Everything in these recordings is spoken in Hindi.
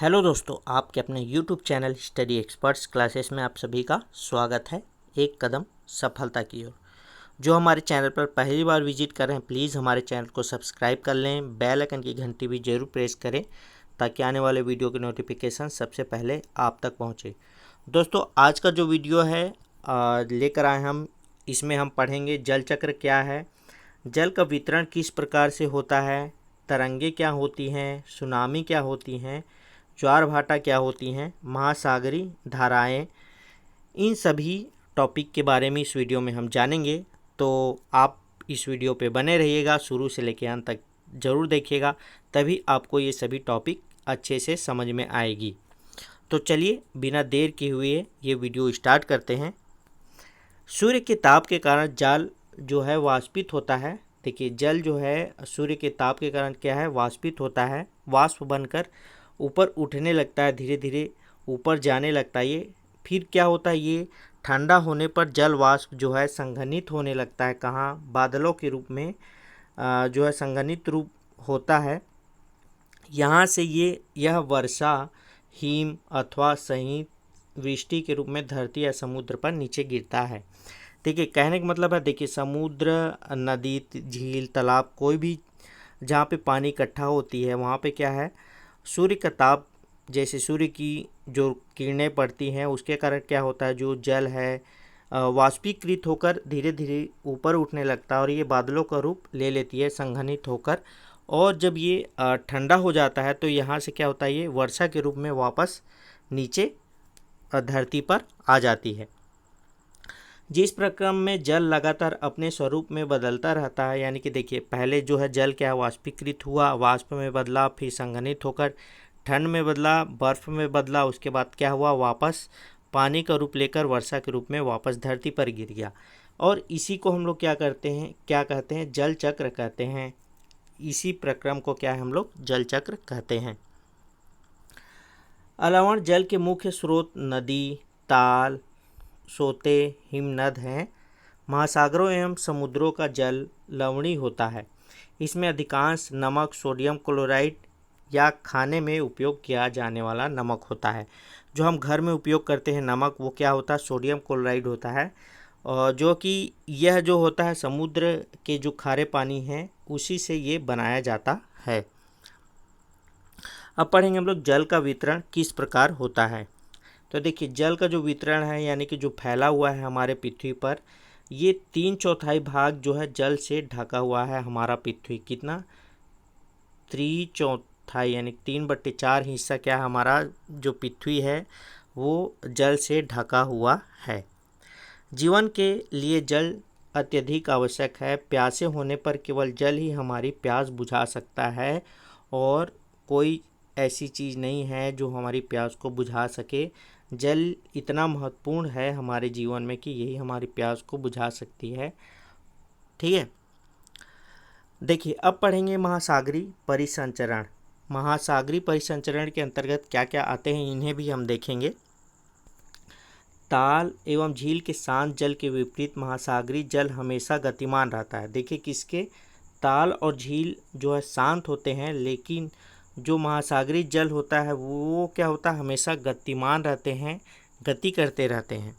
हेलो दोस्तों, आपके अपने YouTube channel study experts classes में आप सभी का स्वागत है। एक कदम सफलता की ओर। जो हमारे चैनल पर पहली बार विजिट कर रहे हैं, प्लीज़ हमारे चैनल को सब्सक्राइब कर लें, बेल आइकन की घंटी भी जरूर प्रेस करें ताकि आने वाले वीडियो की नोटिफिकेशन सबसे पहले आप तक पहुँचे। दोस्तों, आज का जो वीडियो है लेकर आए हम, इसमें हम पढ़ेंगे जल चक्र क्या है, जल का वितरण किस प्रकार से होता है, तरंगे क्या होती हैं, सुनामी क्या होती हैं, ज्वार भाटा क्या होती हैं, महासागरीय धाराएं, इन सभी टॉपिक के बारे में इस वीडियो में हम जानेंगे। तो आप इस वीडियो पे बने रहिएगा, शुरू से लेकर अंत तक ज़रूर देखिएगा, तभी आपको ये सभी टॉपिक अच्छे से समझ में आएगी। तो चलिए बिना देर किए हुए ये वीडियो स्टार्ट करते हैं। सूर्य के ताप के कारण जल जो है वाष्पित होता है। देखिए, जल जो है सूर्य के ताप के कारण क्या है, वाष्पित होता है, वाष्प बनकर ऊपर उठने लगता है, धीरे धीरे ऊपर जाने लगता है। ये फिर क्या होता है, ये ठंडा होने पर जल वाष्प जो है संघनित होने लगता है। कहाँ? बादलों के रूप में जो है संघनित रूप होता है। यहाँ से यह वर्षा, हिम अथवा सही वृष्टि के रूप में धरती या समुद्र पर नीचे गिरता है। देखिए, कहने का मतलब है, देखिए समुद्र, नदी, झील, तालाब, कोई भी जहाँ पे पानी इकट्ठा होती है वहाँ पे क्या है, सूर्य का ताप, जैसे सूर्य की जो किरणें पड़ती हैं उसके कारण क्या होता है, जो जल है वाष्पीकृत होकर धीरे धीरे ऊपर उठने लगता है और ये बादलों का रूप ले लेती है संघनित होकर। और जब ये ठंडा हो जाता है तो यहाँ से क्या होता है, ये वर्षा के रूप में वापस नीचे धरती पर आ जाती है। जिस प्रक्रम में जल लगातार अपने स्वरूप में बदलता रहता है, यानी कि देखिए पहले जो है जल क्या वाष्पीकृत हुआ, वाष्प में बदला, फिर संघनित होकर ठंड में बदला, बर्फ में बदला, उसके बाद क्या हुआ, वापस पानी का रूप लेकर वर्षा के रूप में वापस धरती पर गिर गया। और इसी को हम लोग क्या करते हैं, क्या कहते हैं, जल चक्र कहते हैं। इसी प्रक्रम को क्या है, हम लोग जल चक्र कहते हैं। अलावण जल के मुख्य स्रोत नदी, ताल, सोते, हिमनद हैं। महासागरों एवं समुद्रों का जल लवणीय होता है। इसमें अधिकांश नमक सोडियम क्लोराइड या खाने में उपयोग किया जाने वाला नमक होता है। जो हम घर में उपयोग करते हैं नमक, वो क्या होता है, सोडियम क्लोराइड होता है। और जो कि यह जो होता है समुद्र के जो खारे पानी हैं उसी से ये बनाया जाता है। अब पढ़ेंगे हम लोग जल का वितरण किस प्रकार होता है। तो देखिए, जल का जो वितरण है, यानी कि जो फैला हुआ है हमारे पृथ्वी पर, ये 3/4 भाग जो है जल से ढका हुआ है हमारा पृथ्वी। कितना? 3/4 यानी 3/4 हिस्सा क्या है, हमारा जो पृथ्वी है वो जल से ढका हुआ है। जीवन के लिए जल अत्यधिक आवश्यक है। प्यासे होने पर केवल जल ही हमारी प्यास बुझा सकता है और कोई ऐसी चीज़ नहीं है जो हमारी प्यास को बुझा सके। जल इतना महत्वपूर्ण है हमारे जीवन में कि यही हमारी प्यास को बुझा सकती है। ठीक है, देखिए अब पढ़ेंगे महासागरीय परिसंचरण। महासागरीय परिसंचरण के अंतर्गत क्या क्या आते हैं, इन्हें भी हम देखेंगे। ताल एवं झील के शांत जल के विपरीत महासागरीय जल हमेशा गतिमान रहता है। देखिए, किसके? ताल और झील जो है शांत होते हैं, लेकिन जो महासागरीय जल होता है वो क्या होता है, हमेशा गतिमान रहते हैं, गति करते रहते हैं।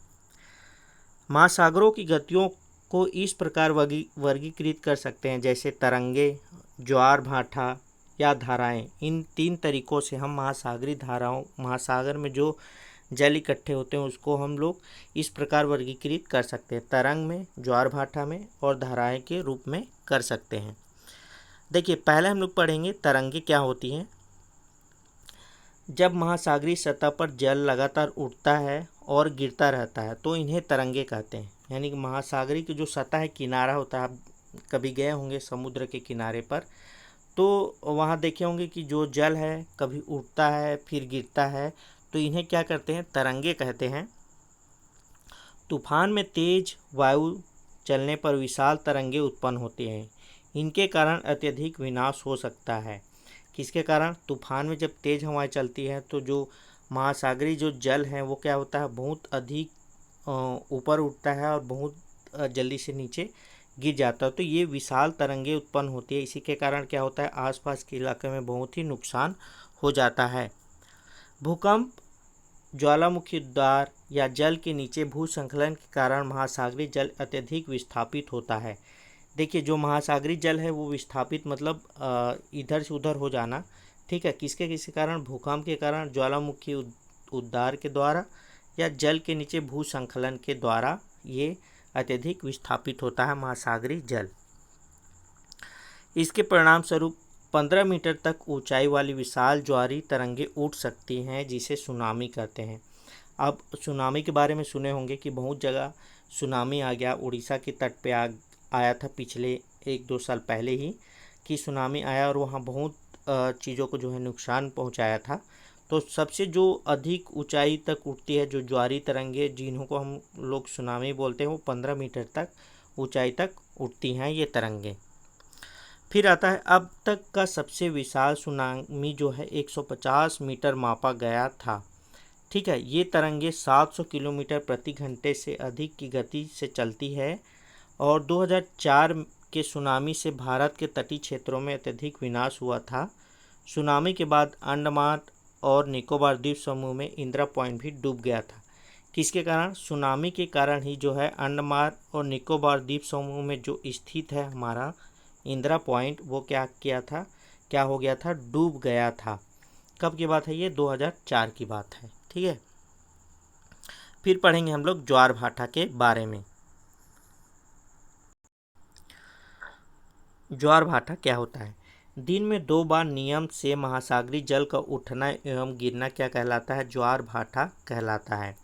महासागरों की गतियों को इस प्रकार वर्गीकृत कर सकते हैं, जैसे तरंगे, ज्वार भाटा या धाराएं। इन 3 तरीकों से हम महासागरीय धाराओं, महासागर में जो जल इकट्ठे होते हैं उसको हम लोग इस प्रकार वर्गीकृत कर सकते हैं, तरंग में, ज्वार भाटा में और धाराएं के रूप में कर सकते हैं। देखिए, पहले हम लोग पढ़ेंगे तरंगे क्या होती हैं। जब महासागरीय सतह पर जल लगातार उठता है और गिरता रहता है तो इन्हें तरंगे कहते हैं। यानी कि महासागरीय की जो सतह है, किनारा होता है, आप कभी गए होंगे समुद्र के किनारे पर, तो वहाँ देखे होंगे कि जो जल है कभी उठता है फिर गिरता है, तो इन्हें क्या करते हैं, तरंगे कहते हैं। तूफान में तेज वायु चलने पर विशाल तरंगे उत्पन्न होती हैं। इनके कारण अत्यधिक विनाश हो सकता है। किसके कारण? तूफान में जब तेज हवाएं चलती हैं तो जो महासागरीय जो जल है वो क्या होता है, बहुत अधिक ऊपर उठता है और बहुत जल्दी से नीचे गिर जाता है, तो ये विशाल तरंगे उत्पन्न होती है। इसी के कारण क्या होता है, आसपास के इलाके में बहुत ही नुकसान हो जाता है। भूकंप, ज्वालामुखी उद्गार या जल के नीचे भूस्खलन के कारण महासागरीय जल अत्यधिक विस्थापित होता है। देखिए, जो महासागरीय जल है वो विस्थापित मतलब इधर से उधर हो जाना, ठीक है। किसके किसके कारण? भूकंप के कारण, ज्वालामुखी उद्गार के द्वारा या जल के नीचे भूस्खलन के द्वारा ये अत्यधिक विस्थापित होता है महासागरीय जल। इसके परिणाम स्वरूप 15 मीटर तक ऊंचाई वाली विशाल ज्वारी तरंगे उठ सकती हैं, जिसे सुनामी कहते हैं। अब सुनामी के बारे में सुने होंगे कि बहुत जगह सुनामी आ गया। उड़ीसा के तट पे आया था पिछले 1-2 साल पहले ही कि सुनामी आया और वहाँ बहुत चीज़ों को जो है नुकसान पहुँचाया था। तो सबसे जो अधिक ऊंचाई तक उठती है जो ज्वारी तरंगे, जिन्हों को हम लोग सुनामी बोलते हैं, वो 15 मीटर तक ऊंचाई तक उठती हैं ये तरंगे। फिर आता है अब तक का सबसे विशाल सुनामी जो है 150 मीटर मापा गया था, ठीक है। ये तरंगे 700 किलोमीटर प्रति घंटे से अधिक की गति से चलती है और 2004 के सुनामी से भारत के तटीय क्षेत्रों में अत्यधिक विनाश हुआ था। सुनामी के बाद अंडमान और निकोबार द्वीप समूह में इंदिरा पॉइंट भी डूब गया था। किसके कारण? सुनामी के कारण ही जो है अंडमान और निकोबार द्वीप समूह में जो स्थित है हमारा इंदिरा पॉइंट, वो क्या किया था, क्या हो गया था? डूब गया था। कब की बात है ये? 2004 की बात है, ठीक है। फिर पढ़ेंगे हम लोग ज्वार भाटा के बारे में। ज्वार भाटा क्या होता है? दिन में 2 बार नियम से महासागरीय जल का उठना एवं गिरना क्या कहलाता है? ज्वार भाटा कहलाता है।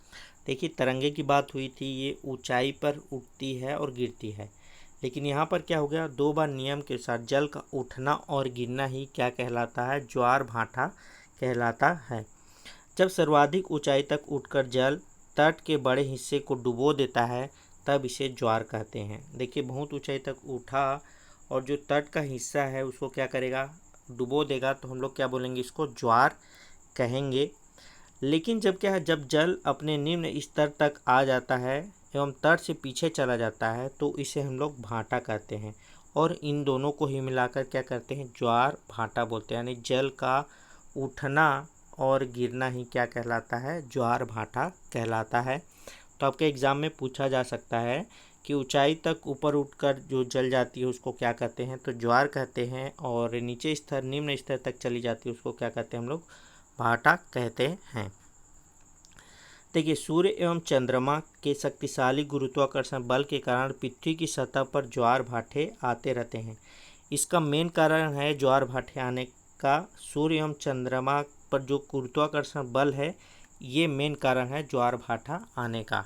देखिए, तरंगे की बात हुई थी, ये ऊंचाई पर उठती है और गिरती है, लेकिन यहाँ पर क्या हो गया? 2 बार नियम के साथ जल का उठना और गिरना ही क्या कहलाता है? ज्वार भाटा कहलाता है। जब सर्वाधिक ऊंचाई तक उठकर जल तट के बड़े हिस्से को डुबो देता है तब इसे ज्वार कहते हैं। देखिए, बहुत ऊंचाई तक उठा और जो तट का हिस्सा है उसको क्या करेगा? डुबो देगा, तो हम लोग क्या बोलेंगे? इसको ज्वार कहेंगे। लेकिन जब क्या है, जब जल अपने निम्न स्तर तक आ जाता है एवं तट से पीछे चला जाता है तो इसे हम लोग भाटा कहते हैं और इन दोनों को ही मिलाकर क्या करते हैं? ज्वार भाटा बोलते हैं। यानी जल का उठना और गिरना ही क्या कहलाता है? ज्वार भाटा कहलाता है। तो आपके एग्ज़ाम में पूछा जा सकता है कि ऊंचाई तक ऊपर उठकर जो जल जाती है उसको क्या कहते हैं? तो ज्वार कहते हैं, और नीचे स्तर, निम्न स्तर तक चली जाती है उसको क्या कहते हैं हम लोग? भाटा कहते हैं। देखिए, सूर्य एवं चंद्रमा के शक्तिशाली गुरुत्वाकर्षण बल के कारण पृथ्वी की सतह पर ज्वार भाटे आते रहते हैं। इसका मेन कारण है ज्वार भाटे आने का सूर्य एवं चंद्रमा पर जो गुरुत्वाकर्षण बल है, ये मेन कारण है ज्वार भाटा आने का।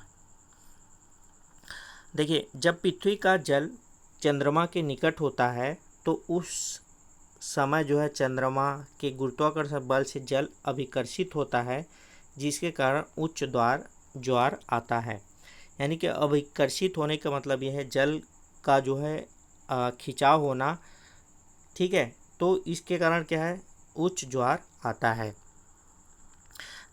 देखिए, जब पृथ्वी का जल चंद्रमा के निकट होता है तो उस समय जो है चंद्रमा के गुरुत्वाकर्षण बल से जल अभिकर्षित होता है, जिसके कारण उच्च ज्वार आता है। यानी कि अभिकर्षित होने का मतलब यह है जल का जो है खिंचाव होना, ठीक है। तो इसके कारण क्या है? उच्च ज्वार आता है।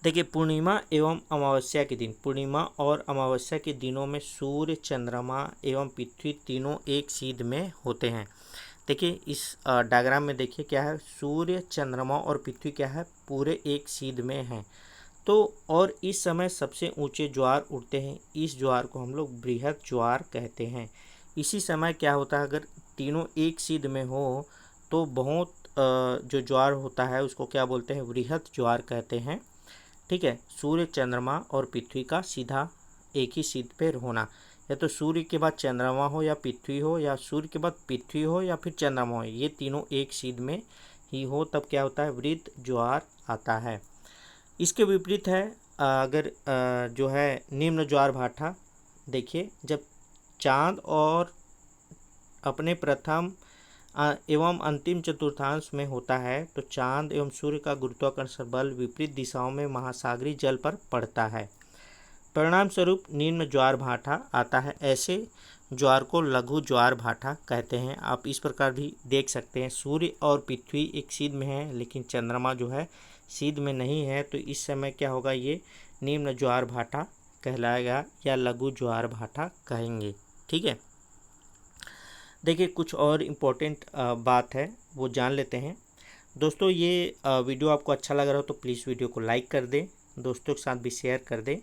देखिए, पूर्णिमा एवं अमावस्या के दिन, पूर्णिमा और अमावस्या के दिनों में सूर्य, चंद्रमा एवं पृथ्वी तीनों एक सीध में होते हैं। देखिए, इस डायग्राम में देखिए क्या है? सूर्य, चंद्रमा और पृथ्वी क्या है? पूरे एक सीध में हैं। तो और इस समय सबसे ऊंचे ज्वार उठते हैं। इस ज्वार को हम लोग बृहद ज्वार कहते हैं। इसी समय क्या होता है? अगर तीनों एक सीध में हो तो बहुत जो ज्वार होता है उसको क्या बोलते हैं? बृहद ज्वार कहते हैं, ठीक है। सूर्य, चंद्रमा और पृथ्वी का सीधा एक ही सीध पे होना, या तो सूर्य के बाद चंद्रमा हो या पृथ्वी हो, या सूर्य के बाद पृथ्वी हो या फिर चंद्रमा हो, ये तीनों एक सीध में ही हो, तब क्या होता है? वृत्त ज्वार आता है। इसके विपरीत है अगर जो है निम्न ज्वार भाटा। देखिए, जब चांद और अपने प्रथम एवं अंतिम चतुर्थांश में होता है तो चांद एवं सूर्य का गुरुत्वाकर्षण बल विपरीत दिशाओं में महासागरीय जल पर पड़ता है। परिणाम स्वरूप निम्न ज्वार भाटा आता है। ऐसे ज्वार को लघु ज्वार भाटा कहते हैं। आप इस प्रकार भी देख सकते हैं, सूर्य और पृथ्वी एक सीध में है लेकिन चंद्रमा जो है सीध में नहीं है, तो इस समय क्या होगा? ये निम्न ज्वार भाटा कहलाएगा या लघु ज्वार भाटा कहेंगे, ठीक है। देखिए, कुछ और इम्पोर्टेंट बात है वो जान लेते हैं। दोस्तों ये वीडियो आपको अच्छा लग रहा हो तो प्लीज़ वीडियो को लाइक कर दें, दोस्तों के साथ भी शेयर कर दें।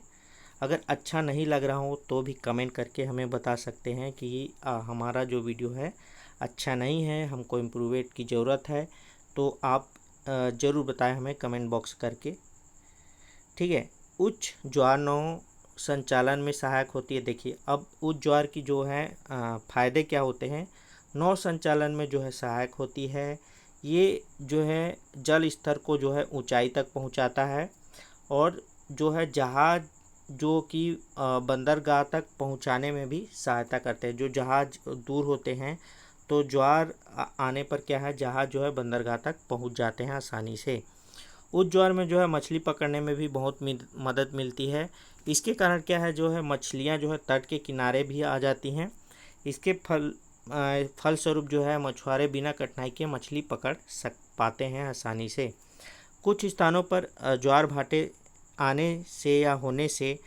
अगर अच्छा नहीं लग रहा हो तो भी कमेंट करके हमें बता सकते हैं कि हमारा जो वीडियो है अच्छा नहीं है, हमको इम्प्रूवमेंट की ज़रूरत है, तो आप ज़रूर बताएं हमें कमेंट बॉक्स करके। ठीक है। उच्च ज्वार नौ संचालन में सहायक होती है। देखिए अब उच्च ज्वार की जो है फ़ायदे क्या होते हैं। नौ संचालन में जो है सहायक होती है। ये जो है जल स्तर को जो है ऊंचाई तक पहुंचाता है और जो है जहाज जो कि बंदरगाह तक पहुंचाने में भी सहायता करते हैं। जो जहाज दूर होते हैं तो ज्वार आने पर क्या है, जहाज जो है बंदरगाह तक पहुंच जाते हैं आसानी से। उस ज्वार में जो है मछली पकड़ने में भी बहुत मदद मिलती है। इसके कारण क्या है, जो है मछलियां जो है तट के किनारे भी आ जाती हैं। इसके फलस्वरूप जो है मछुआरे बिना कठिनाई के मछली पकड़ पाते हैं आसानी से। कुछ स्थानों पर ज्वार भाटे आने से या होने से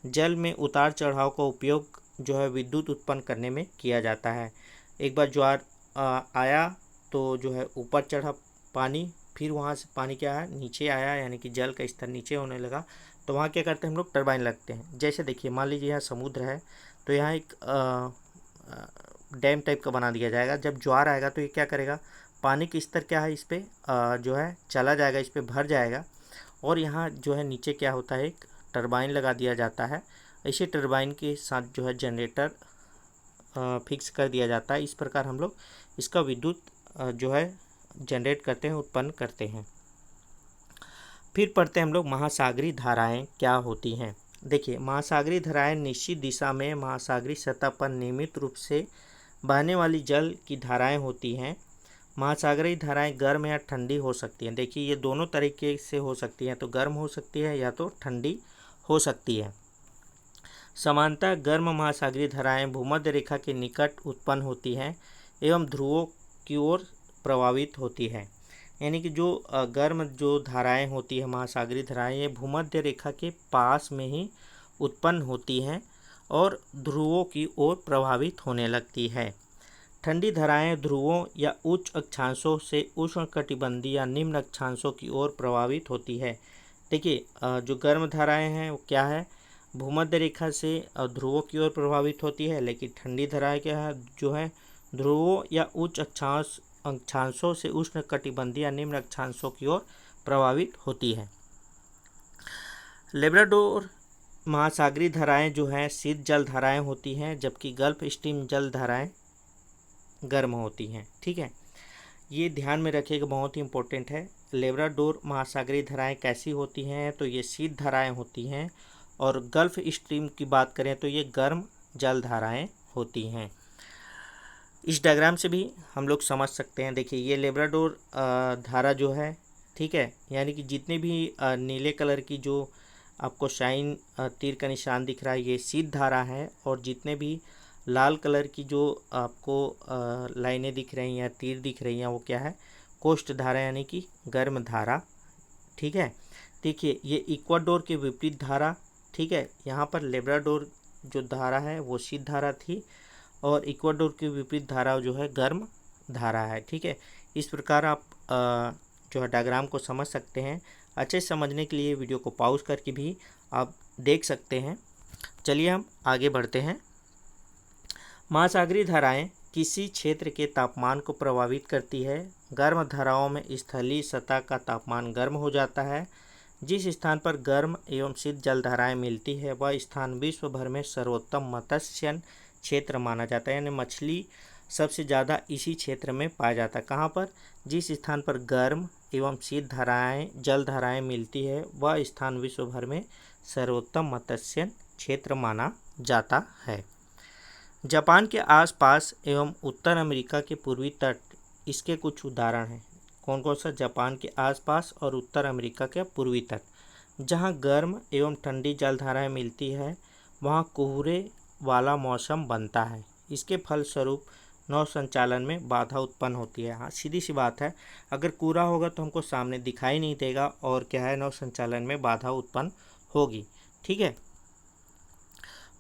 जल में उतार चढ़ाव का उपयोग जो है विद्युत उत्पन्न करने में किया जाता है। एक बार ज्वार आया तो जो है ऊपर चढ़ा पानी, फिर वहाँ से पानी क्या है नीचे आया, यानी कि जल का स्तर नीचे होने लगा, तो वहाँ क्या करते हैं हम लोग टरबाइन लगते हैं। जैसे देखिए मान लीजिए यहाँ समुद्र है तो यहाँ एक डैम टाइप का बना दिया जाएगा। जब ज्वार आएगा तो ये क्या करेगा, पानी का स्तर क्या है इस पर जो है चला जाएगा, इस पर भर जाएगा और यहाँ जो है नीचे क्या होता है एक टरबाइन लगा दिया जाता है। इसी टरबाइन के साथ जो है जनरेटर फिक्स कर दिया जाता है। इस प्रकार हम लोग इसका विद्युत जो है जनरेट करते हैं, उत्पन्न करते हैं। फिर पढ़ते हैं हम लोग महासागरीय धाराएं क्या होती हैं। देखिए महासागरीय धाराएं निश्चित दिशा में महासागरीय सतह पर नियमित रूप से बहने वाली जल की धाराएं होती हैं। महासागरीय धाराएं गर्म या ठंडी हो सकती हैं। देखिए ये दोनों तरीके से हो सकती हैं, तो गर्म हो सकती है या तो ठंडी हो सकती है। समानतः गर्म महासागरीय धाराएं भूमध्य रेखा के निकट उत्पन्न होती हैं एवं ध्रुवों की ओर प्रभावित होती है। यानी कि जो गर्म जो धाराएं होती है महासागरीय धाराएं, ये भूमध्य रेखा के पास में ही उत्पन्न होती हैं और ध्रुवों की ओर प्रभावित होने लगती है। ठंडी धाराएं ध्रुवों या उच्च अक्षांशों से उष्णकटिबंधीय या निम्न अक्षांशों की ओर प्रभावित होती है। देखिए जो गर्म धाराएं हैं वो क्या है, भूमध्य रेखा से ध्रुवों की ओर प्रभावित होती है, लेकिन ठंडी धाराएं क्या है, जो है ध्रुवों या उच्च अक्षांशों से उष्णकटिबंधीय या निम्न अक्षांशों की ओर प्रभावित होती है। लेब्राडोर महासागरीय धाराएं जो हैं शीत जल धाराएं होती हैं, जबकि गल्फ स्ट्रीम जल धाराएं गर्म होती हैं। ठीक है, ये ध्यान में रखिएगा, बहुत ही इंपॉर्टेंट है। लेब्राडोर महासागरीय धाराएं कैसी होती हैं, तो ये शीत धाराएं होती हैं और गल्फ स्ट्रीम की बात करें तो ये गर्म जल धाराएं होती हैं। इस डायग्राम से भी हम लोग समझ सकते हैं। देखिए ये लेब्राडोर धारा जो है, ठीक है, यानी कि जितने भी नीले कलर की जो आपको शाइन तीर का निशान दिख रहा है ये शीत धारा है, और जितने भी लाल कलर की जो आपको लाइनें दिख रही हैं या तीर दिख रही हैं वो क्या है, कोष्ठ धारा यानी कि गर्म धारा। ठीक है, देखिए ये इक्वाडोर के विपरीत धारा। ठीक है, यहाँ पर लेब्राडोर जो धारा है वो शीत धारा थी और इक्वाडोर के विपरीत धारा जो है गर्म धारा है। ठीक है, इस प्रकार आप जो है डायग्राम को समझ सकते हैं। अच्छे समझने के लिए वीडियो को पॉज करके भी आप देख सकते हैं। चलिए हम आगे बढ़ते हैं। महासागरीय धाराएं किसी क्षेत्र के तापमान को प्रभावित करती है। गर्म धाराओं में स्थलीय सतह का तापमान गर्म हो जाता है। जिस स्थान पर गर्म एवं शीत जल धाराएं मिलती है वह स्थान विश्व भर में सर्वोत्तम मत्स्य क्षेत्र माना जाता है। यानी मछली सबसे ज़्यादा इसी क्षेत्र में पाया जाता है। कहाँ पर, जिस स्थान पर गर्म एवं शीत धाराएं जल धाराएं मिलती है वह स्थान विश्व भर में सर्वोत्तम मत्स्य क्षेत्र माना जाता है। जापान के आसपास एवं उत्तर अमेरिका के पूर्वी तट इसके कुछ उदाहरण हैं। कौन कौन सा, जापान के आसपास और उत्तर अमेरिका के पूर्वी तट, जहां गर्म एवं ठंडी जलधाराएं मिलती है वहां कोहरे वाला मौसम बनता है। इसके फलस्वरूप नौ संचालन में बाधा उत्पन्न होती है। हाँ सीधी सी बात है, अगर कोहरा होगा तो हमको सामने दिखाई नहीं देगा और क्या है, नौ संचालन में बाधा उत्पन्न होगी। ठीक है,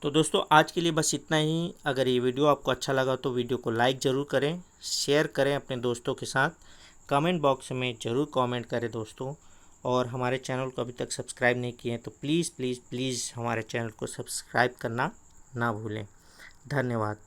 तो दोस्तों आज के लिए बस इतना ही। अगर ये वीडियो आपको अच्छा लगा तो वीडियो को लाइक ज़रूर करें, शेयर करें अपने दोस्तों के साथ। कमेंट बॉक्स में ज़रूर कमेंट करें दोस्तों। और हमारे चैनल को अभी तक सब्सक्राइब नहीं किए हैं तो प्लीज़ प्लीज़ प्लीज़ हमारे चैनल को सब्सक्राइब करना ना भूलें। धन्यवाद।